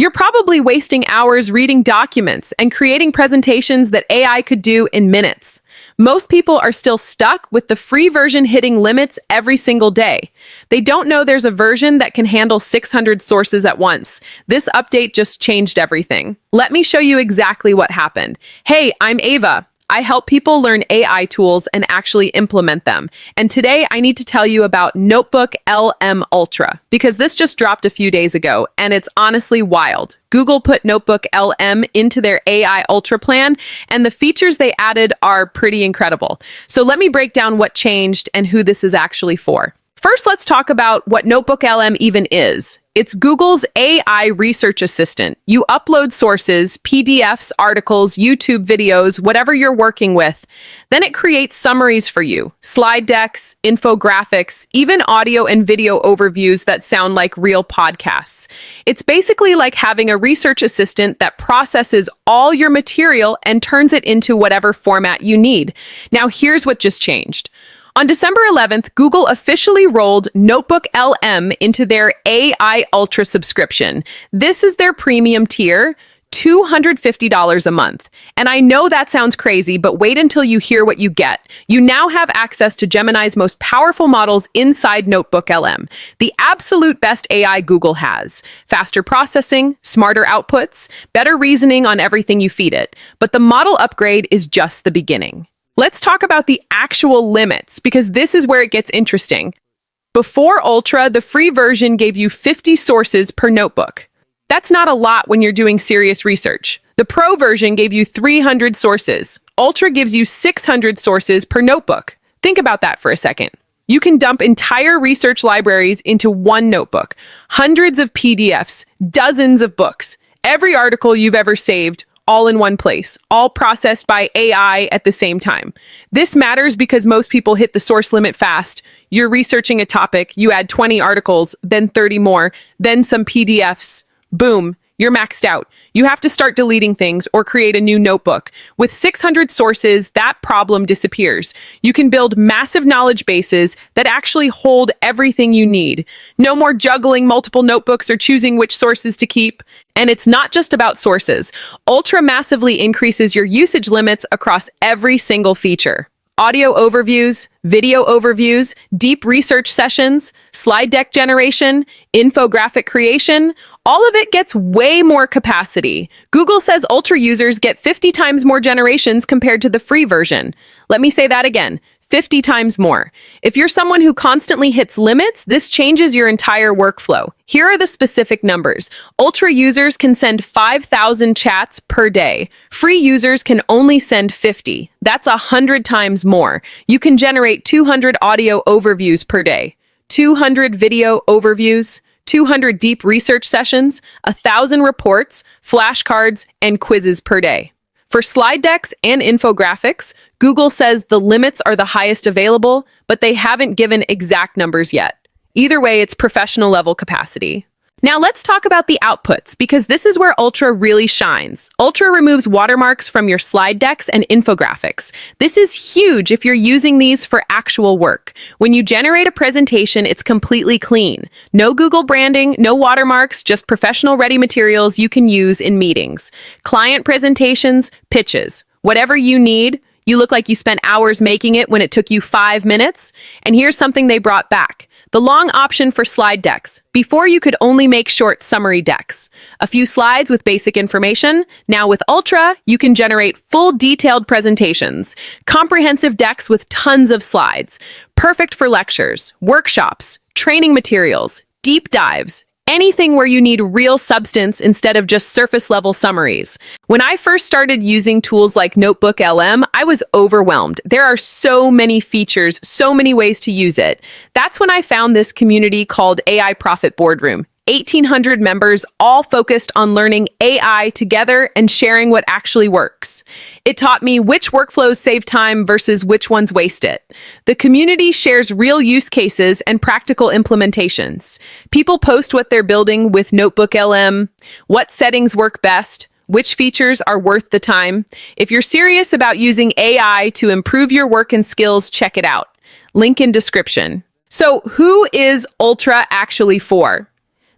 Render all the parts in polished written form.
You're probably wasting hours reading documents and creating presentations that AI could do in minutes. Most people are still stuck with the free version hitting limits every single day. They don't know there's a version that can handle 600 sources at once. This update just changed everything. Let me show you exactly what happened. Hey, I'm Ava. I help people learn AI tools and actually implement them. And today I need to tell you about NotebookLM Ultra, because this just dropped a few days ago, and it's honestly wild. Google put NotebookLM into their AI Ultra plan, and the features they added are pretty incredible. So let me break down what changed and who this is actually for. First, let's talk about what NotebookLM even is. It's Google's AI research assistant. You upload sources, PDFs, articles, YouTube videos, whatever you're working with. Then it creates summaries for you, slide decks, infographics, even audio and video overviews that sound like real podcasts. It's basically like having a research assistant that processes all your material and turns it into whatever format you need. Now, here's what just changed. On December 11th, Google officially rolled NotebookLM into their AI Ultra subscription. This is their premium tier, $250 a month. And I know that sounds crazy, but wait until you hear what you get. You now have access to Gemini's most powerful models inside NotebookLM, the absolute best AI Google has. Faster processing, smarter outputs, better reasoning on everything you feed it. But the model upgrade is just the beginning. Let's talk about the actual limits, because this is where it gets interesting. Before Ultra, the free version gave you 50 sources per notebook. That's not a lot when you're doing serious research. The Pro version gave you 300 sources. Ultra gives you 600 sources per notebook. Think about that for a second. You can dump entire research libraries into one notebook, hundreds of PDFs, dozens of books, every article you've ever saved, all in one place, all processed by AI at the same time. This matters because most people hit the source limit fast. You're researching a topic, you add 20 articles, then 30 more, then some PDFs. Boom, you're maxed out. You have to start deleting things or create a new notebook. With 600 sources, that problem disappears. You can build massive knowledge bases that actually hold everything you need. No more juggling multiple notebooks or choosing which sources to keep. And it's not just about sources. Ultra massively increases your usage limits across every single feature. Audio overviews, video overviews, deep research sessions, slide deck generation, infographic creation, all of it gets way more capacity. Google says Ultra users get 50 times more generations compared to the free version. Let me say that again. 50 times more. If you're someone who constantly hits limits, this changes your entire workflow. Here are the specific numbers. Ultra users can send 5,000 chats per day. Free users can only send 50. That's 100 times more. You can generate 200 audio overviews per day, 200 video overviews, 200 deep research sessions, 1,000 reports, flashcards, and quizzes per day. For slide decks and infographics, Google says the limits are the highest available, but they haven't given exact numbers yet. Either way, it's professional level capacity. Now let's talk about the outputs, because this is where Ultra really shines. Ultra removes watermarks from your slide decks and infographics. This is huge if you're using these for actual work. When you generate a presentation, it's completely clean. No Google branding, no watermarks, just professional ready materials you can use in meetings. Client presentations, pitches, whatever you need. You look like you spent hours making it when it took you 5 minutes. And here's something they brought back. The long option for slide decks. Before, you could only make short summary decks. A few slides with basic information. Now with Ultra, you can generate full detailed presentations. Comprehensive decks with tons of slides. Perfect for lectures, workshops, training materials, deep dives. Anything where you need real substance instead of just surface-level summaries. When I first started using tools like NotebookLM, I was overwhelmed. There are so many features, so many ways to use it. That's when I found this community called AI Profit Boardroom. 1,800 members, all focused on learning AI together and sharing what actually works. It taught me which workflows save time versus which ones waste it. The community shares real use cases and practical implementations. People post what they're building with NotebookLM, what settings work best, which features are worth the time. If you're serious about using AI to improve your work and skills, check it out. Link in description. So who is Ultra actually for?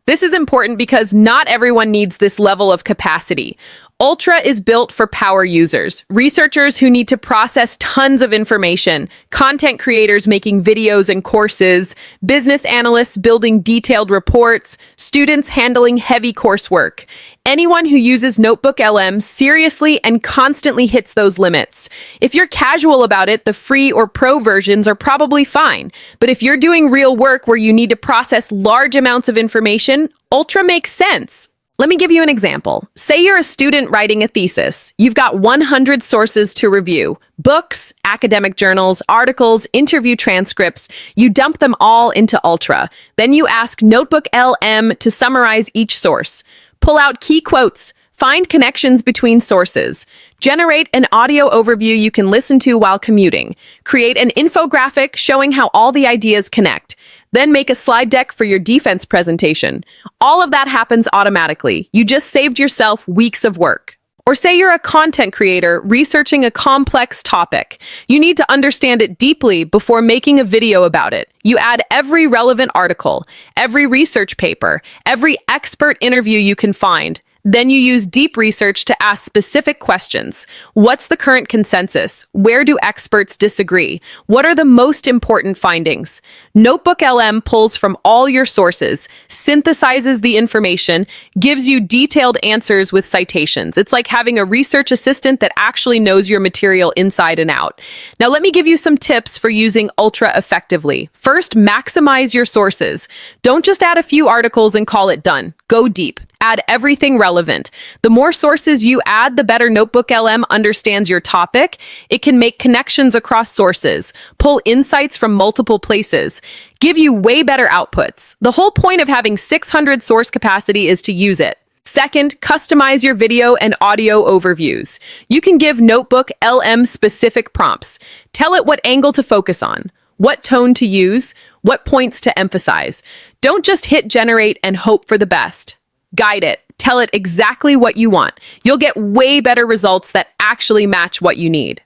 This is important because not everyone needs this level of capacity. Ultra is built for power users, researchers who need to process tons of information, content creators making videos and courses, business analysts building detailed reports, students handling heavy coursework. Anyone who uses NotebookLM seriously and constantly hits those limits. If you're casual about it, the free or pro versions are probably fine. But if you're doing real work where you need to process large amounts of information, Ultra makes sense. Let me give you an example. Say you're a student writing a thesis. You've got 100 sources to review. Books, academic journals, articles, interview transcripts. You dump them all into Ultra. Then you ask NotebookLM to summarize each source. Pull out key quotes. Find connections between sources. Generate an audio overview you can listen to while commuting. Create an infographic showing how all the ideas connect. Then make a slide deck for your defense presentation. All of that happens automatically. You just saved yourself weeks of work. Or say you're a content creator researching a complex topic. You need to understand it deeply before making a video about it. You add every relevant article, every research paper, every expert interview you can find. Then you use deep research to ask specific questions. What's the current consensus? Where do experts disagree? What are the most important findings? NotebookLM pulls from all your sources, synthesizes the information, gives you detailed answers with citations. It's like having a research assistant that actually knows your material inside and out. Now, let me give you some tips for using Ultra effectively. First, maximize your sources. Don't just add a few articles and call it done. Go deep. Add everything relevant. The more sources you add, the better NotebookLM understands your topic. It can make connections across sources, pull insights from multiple places, give you way better outputs. The whole point of having 600 source capacity is to use it. Second, customize your video and audio overviews. You can give NotebookLM specific prompts. Tell it what angle to focus on, what tone to use, what points to emphasize. Don't just hit generate and hope for the best. Guide it. Tell it exactly what you want. You'll get way better results that actually match what you need.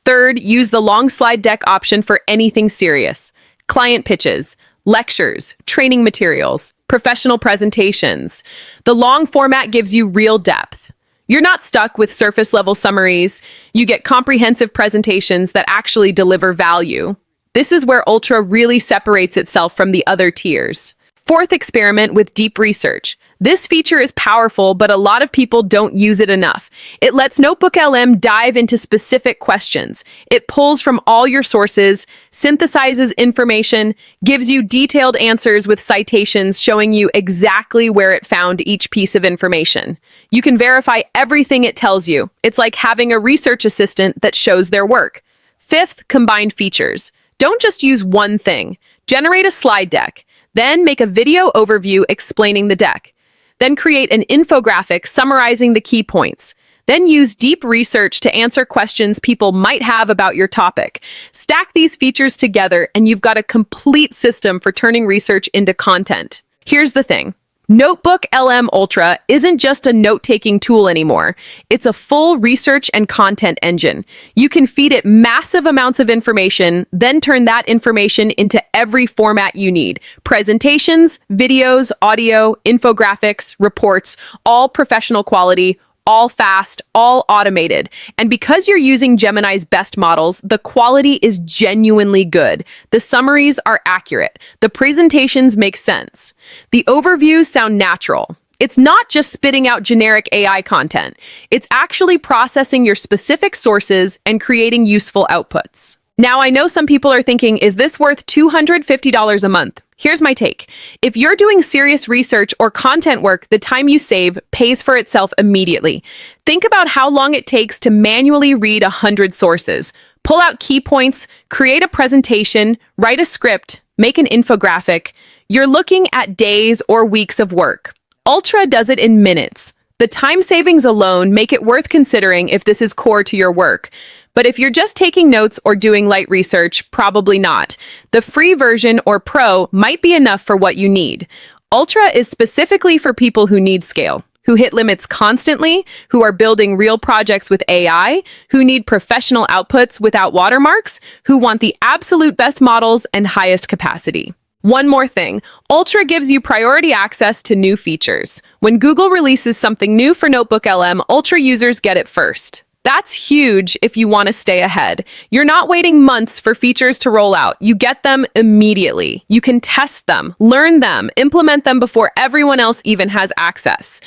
Third, use the long slide deck option for anything serious. Client pitches, lectures, training materials, professional presentations. The long format gives you real depth. You're not stuck with surface-level summaries. You get comprehensive presentations that actually deliver value. This is where Ultra really separates itself from the other tiers. Fourth, experiment with deep research. This feature is powerful, but a lot of people don't use it enough. It lets NotebookLM dive into specific questions. It pulls from all your sources, synthesizes information, gives you detailed answers with citations showing you exactly where it found each piece of information. You can verify everything it tells you. It's like having a research assistant that shows their work. Fifth, combined features. Don't just use one thing. Generate a slide deck. Then make a video overview explaining the deck. Then create an infographic summarizing the key points. Then use deep research to answer questions people might have about your topic. Stack these features together and you've got a complete system for turning research into content. Here's the thing. NotebookLM Ultra isn't just a note-taking tool anymore. It's a full research and content engine. You can feed it massive amounts of information, then turn that information into every format you need. Presentations, videos, audio, infographics, reports, all professional quality, all fast, all automated. And because you're using Gemini's best models, the quality is genuinely good. The summaries are accurate. The presentations make sense. The overviews sound natural. It's not just spitting out generic AI content. It's actually processing your specific sources and creating useful outputs. Now, I know some people are thinking, is this worth $250 a month? Here's my take. If you're doing serious research or content work, the time you save pays for itself immediately. Think about how long it takes to manually read 100 sources, pull out key points, create a presentation, write a script, make an infographic. You're looking at days or weeks of work. Ultra does it in minutes. The time savings alone make it worth considering if this is core to your work. But if you're just taking notes or doing light research, probably not. The free version or pro might be enough for what you need. Ultra is specifically for people who need scale, who hit limits constantly, who are building real projects with AI, who need professional outputs without watermarks, who want the absolute best models and highest capacity. One more thing, Ultra gives you priority access to new features. When Google releases something new for NotebookLM, Ultra users get it first. That's huge if you want to stay ahead. You're not waiting months for features to roll out. You get them immediately. You can test them, learn them, implement them before everyone else even has access.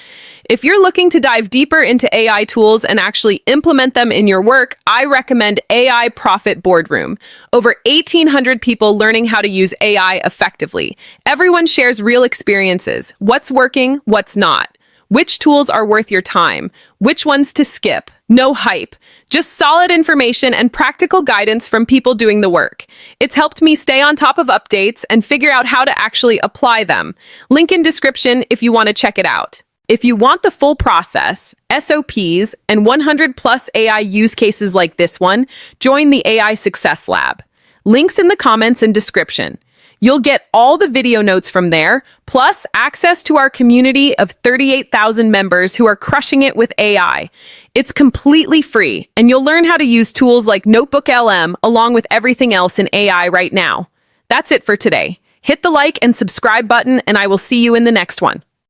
If you're looking to dive deeper into AI tools and actually implement them in your work, I recommend AI Profit Boardroom. Over 1,800 people learning how to use AI effectively. Everyone shares real experiences. What's working, what's not. Which tools are worth your time? Which ones to skip? No hype. Just solid information and practical guidance from people doing the work. It's helped me stay on top of updates and figure out how to actually apply them. Link in description if you want to check it out. If you want the full process, SOPs, and 100 plus AI use cases like this one, join the AI Success Lab. Links in the comments and description. You'll get all the video notes from there, plus access to our community of 38,000 members who are crushing it with AI. It's completely free, and you'll learn how to use tools like NotebookLM along with everything else in AI right now. That's it for today. Hit the like and subscribe button, and I will see you in the next one.